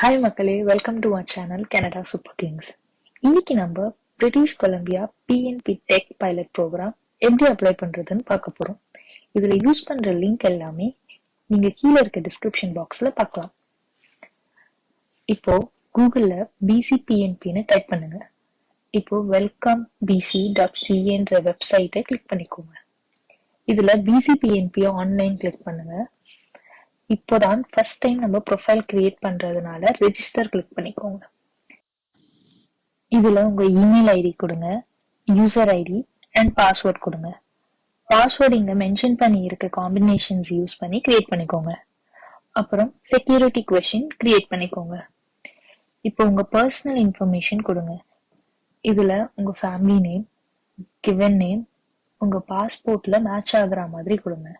Hi மக்களே, welcome to our channel Canada Super Kings. இன்னைக்கு நம்ம British Columbia PNP tech pilot program எப்படி apply பண்றதுன்னு பார்க்க போறோம். இதுல யூஸ் பண்ற லிங்க் எல்லாமே நீங்க கீழே இருக்க டிஸ்கிரிப்ஷன் பாக்ஸ்ல பார்க்கலாம். இப்போ கூகுள்ல BCPNPன்னு டைப் பண்ணுங்க. இப்போ welcomebc.ca வெப்சைட்டை கிளிக் பண்ணிக்கோங்க. இதுல BCPNP ஆன்லைன் கிளிக் பண்ணுங்க. இப்போதான் ஃபர்ஸ்ட் டைம் நம்ம ப்ரொஃபைல் கிரியேட் பண்றதுனால ரெஜிஸ்டர் கிளிக் பண்ணிக்கோங்க. இதுல உங்க இமெயில் ஐடி கொடுங்க, யூசர் ஐடி அண்ட் பாஸ்வேர்ட் கொடுங்க. பாஸ்வேர்ட் இங்க மென்ஷன் பண்ணி இருக்க காம்பினேஷன்ஸ் யூஸ் பண்ணி கிரியேட் பண்ணிக்கோங்க. அப்புறம் செக்யூரிட்டி கொஸ்டின் கிரியேட் பண்ணிக்கோங்க. இப்போ உங்க பர்சனல் இன்ஃபர்மேஷன் கொடுங்க. இதுல உங்க ஃபேமிலி நேம், கிவன் நேம், உங்க பாஸ்போர்ட்ல மேட்ச் ஆகுற மாதிரி கொடுங்க.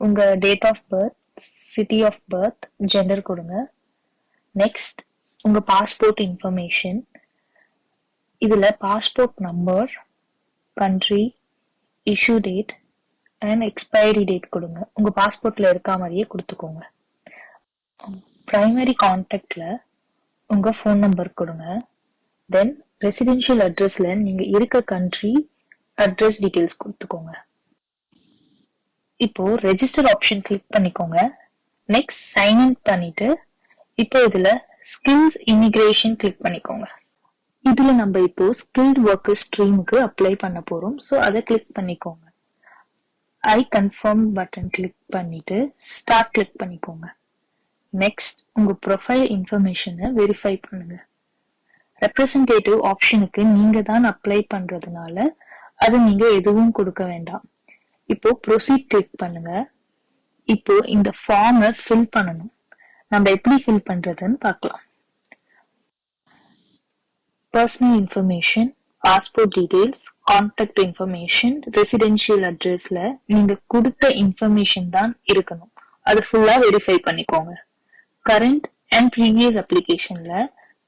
உங்க date of birth, city of birth, gender கொடுங்க. நெக்ஸ்ட் உங்க பாஸ்போர்ட் இன்ஃபர்மேஷன். இதுல passport number, country, issue date and expiry date கொடுங்க. உங்க பாஸ்போர்ட்ல இருக்க மாதிரியே கொடுத்துக்கோங்க. பிரைமரி கான்டாக்ட்ல உங்க ஃபோன் நம்பர் கொடுங்க. தென் ரெசிடென்ஷியல் அட்ரஸ்ல நீங்க இருக்க கண்ட்ரி அட்ரஸ் டீடைல்ஸ் கொடுத்துக்கோங்க. இப்போ ரெஜிஸ்டர் ஆப்ஷன் கிளிக் பண்ணிக்கோங்க. நெக்ஸ்ட் சைன் இன் பண்ணிட்டு இப்போ இதுல ஸ்கில்ஸ் இமிகிரேஷன் கிளிக் பண்ணிக்கோங்க. இதுல நம்ம இப்போ ஸ்கில்ட் ஒர்க்கர் ஸ்ட்ரீமுக்கு அப்ளை பண்ண போறோம். ஸோ அதை கிளிக் பண்ணிக்கோங்க. ஐ கன்ஃபார்ம் பட்டன் கிளிக் பண்ணிட்டு ஸ்டார்ட் கிளிக் பண்ணிக்கோங்க. நெக்ஸ்ட் உங்க ப்ரொஃபைல் இன்ஃபர்மேஷனை வெரிஃபை பண்ணுங்க. ரெப்ரசன்டேட்டிவ் ஆப்ஷனுக்கு நீங்க தான் அப்ளை பண்றதுனால அது நீங்க எதுவும் கொடுக்க வேண்டாம். இப்போ ப்ரொசீட் கிளிக் பண்ணுங்க. இப்போ இந்த ஃபார்மை ஃபில் பண்ணணும். நம்ம எப்படி ஃபில் பண்றதுன்னு பார்க்கலாம். Personal information, passport details, contact information, residential அட்ரஸ்ல நீங்க கொடுத்த இன்ஃபர்மேஷன் தான் இருக்கணும். அது ஃபுல்லா வெரிஃபை பண்ணிக்கோங்க. கரண்ட் அண்ட் ப்ரீவியஸ் அப்ளிகேஷன்ல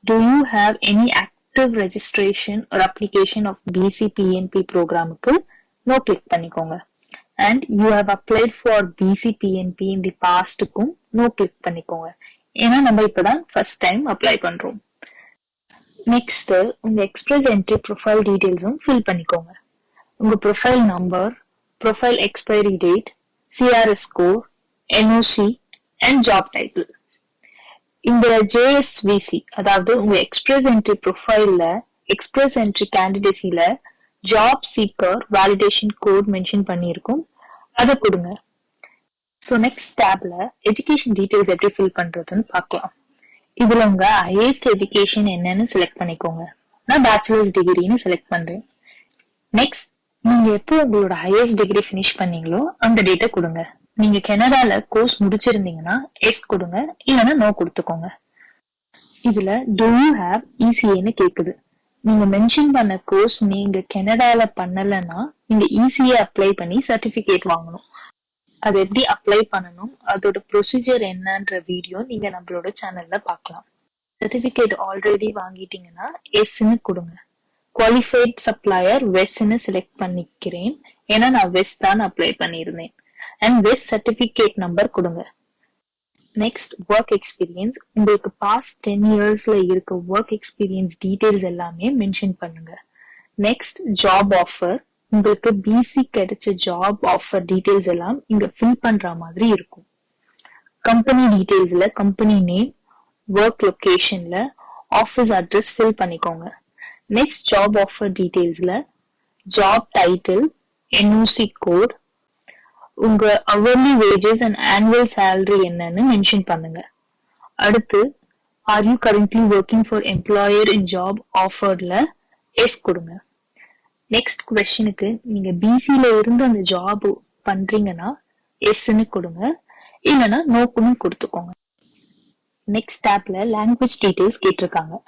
do you have any active registration or application of BCPNP ப்ரோக்ராமுக்கு நோ கிளிக் பண்ணிக்கோங்க. and you have applied for BCPNP in the pastக்கும் நோ கிளிக் பண்ணிக்கோங்க. ஏன்னா நம்ம இப்பதான் ஃபர்ஸ்ட் டைம் அப்ளை பண்றோம். நெக்ஸ்ட் உங்க எக்ஸ்பிரஸ் என்ட்ரி ப்ரொஃபைல் டீடைல்ஸும் ஃபில் பண்ணிக்கோங்க. உங்க profile number, profile expiry date, CRS code, NOC and job title. இந்த JSVC அதாவது உங்க எக்ஸ்பிரஸ் என்ட்ரி ப்ரொஃபைல்ல எக்ஸ்பிரஸ் என்ட்ரி கேண்டிடேசில job seeker validation code mention பண்ணியிருக்கும், அதை கொடுங்க. ஸோ நெக்ஸ்ட் டேப்ல எஜுகேஷன் டீடைல்ஸ் எப்படி ஃபில் பண்றதுன்னு பார்க்கலாம். இதுல உங்க ஹையஸ்ட் எஜுகேஷன் என்னன்னு செலக்ட் பண்ணிக்கோங்க. நான் பேச்சுலர்ஸ் டிகிரின்னு செலக்ட் பண்றேன். நெக்ஸ்ட் நீங்க எப்போ உங்களோட ஹையஸ்ட் டிகிரி ஃபினிஷ் பண்ணீங்களோ அந்த டேட்டை கொடுங்க. நீங்க கனடால கோர்ஸ் முடிச்சிருந்தீங்கன்னா எஸ் கொடுங்க, இல்லைன்னா நோ கொடுத்துக்கோங்க. இதுல do you have ECAன்னு கேக்குது. நீங்க மென்ஷன் பண்ண கோர்ஸ் நீங்க கனடால பண்ணலன்னா நீங்க ECA அப்ளை பண்ணி சர்டிபிகேட் வாங்கணும். அது எப்படி அப்ளை பண்ணணும், அதோட ப்ரொசீஜர் என்னன்ற வீடியோ நீங்க நம்மளோட சேனல்ல பார்க்கலாம். சர்டிபிகேட் ஆல்ரெடி வாங்கிட்டீங்கன்னா எஸ்ன்னு கொடுங்க. குவாலிஃபைட் சப்ளையர் வெஸ்ன்னு செலக்ட் பண்ணிக்கிறேன், ஏன்னா நான் வெஸ் தான் அப்ளை பண்ணியிருந்தேன். அண்ட் வெஸ் சர்டிபிகேட் நம்பர் கொடுங்க. Next work experience. உங்களுக்கு பாஸ்ட் 10 இயர்ஸ்ல இருக்க ஒர்க் எக்ஸ்பீரியன்ஸ் டீடைல்ஸ் எல்லாமே மென்ஷன் பண்ணுங்க. நெக்ஸ்ட் ஜாப் ஆஃபர். உங்களுக்கு பிசி கிடைச்ச ஜாப் ஆஃபர் டீடைல்ஸ் எல்லாம் இங்க ஃபில் பண்ற மாதிரி இருக்கும். கம்பெனி டீடைல்ஸ்ல கம்பெனி நேம், ஒர்க் லொகேஷன்ல ஆஃபீஸ் அட்ரஸ் ஃபில் பண்ணிக்கோங்க. நெக்ஸ்ட் ஜாப் ஆஃபர் டீடைல்ஸ்ல ஜாப் டைட்டில், என்ஓசி கோட், உங்க hourly wages and annual salary என்னன்னு மென்ஷன் பண்ணுங்க. அடுத்து are you currently working for employer in job ஆஃபர்ல எஸ் கொடுங்க. நெக்ஸ்ட் கொஸ்டினுக்கு நீங்க பிசில இருந்து அந்த ஜாப் பண்றீங்கன்னா எஸ்ன்னு கொடுங்க, இல்லைன்னா நோக்குன்னு கொடுத்துக்கோங்க. நெக்ஸ்ட் டேப்ல லாங்குவேஜ் டீடைல்ஸ் கேட்டிருக்காங்க.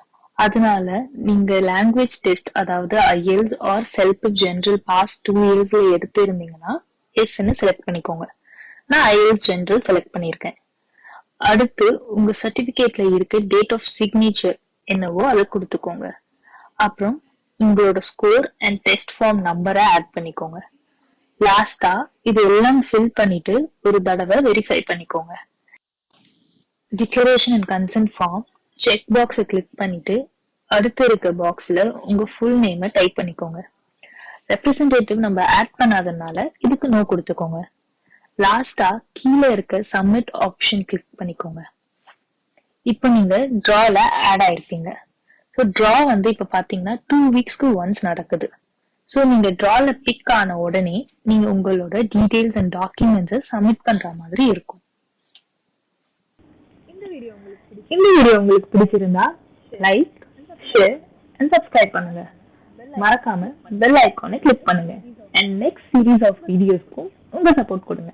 அதனால நீங்க லாங்குவேஜ் டெஸ்ட் அதாவது IELTS or self general past 2 இயர்ஸ்ல எடுத்து இருந்தீங்கன்னா எஸ்ன்னு செலக்ட் பண்ணிக்கோங்க. நான் IELTS ஜெனரல் செலக்ட் பண்ணியிருக்கேன். அடுத்து உங்க சர்டிபிகேட்ல இருக்க டேட் ஆஃப் சிக்னேச்சர் என்னவோ அதை கொடுத்துக்கோங்க. அப்புறம் உங்களோட ஸ்கோர் அண்ட் டெஸ்ட் ஃபார்ம் நம்பரை ஆட் பண்ணிக்கோங்க. லாஸ்டா இது எல்லாம் ஃபில் பண்ணிட்டு ஒரு தடவை வெரிஃபை பண்ணிக்கோங்க. Declaration and consent form check பாக்ஸை கிளிக் பண்ணிட்டு அடுத்து இருக்க பாக்ஸ்ல உங்க ஃபுல் நேமை டைப் பண்ணிக்கோங்க. ரெப்ரசன்டேட்டிவ் நம்ம ஆட் பண்ணாதனால இதுக்கு நோ கொடுத்துக்கோங்க. லாஸ்டா கீழே இருக்க சப்மிட் ஆப்ஷன் கிளிக் பண்ணிக்கோங்க. இப்போ நீங்க டிரால ஆட் ஆயிருப்பீங்க. ஸோ டிரா இப்ப பாத்தீங்கன்னா 2 வீக்ஸ்க்கு ஒன்ஸ் நடக்குது. ஸோ நீங்க டிரால பிக் ஆன உடனே நீங்க உங்களோட டீடைல்ஸ் அண்ட் டாக்குமெண்ட்ஸை சப்மிட் பண்ற மாதிரி இருக்கும். இந்த வீடியோ உங்களுக்கு பிடிச்சிருந்தா லைக், ஷேர் அண்ட் சப்ஸ்கிரைப் பண்ணுங்க. மறக்காம பெல் ஐகானை கிளிக் பண்ணுங்க. அண்ட் நெக்ஸ்ட் சீரீஸ் ஆஃப் வீடியோஸ்க்கும் உங்க சப்போர்ட் கொடுங்க.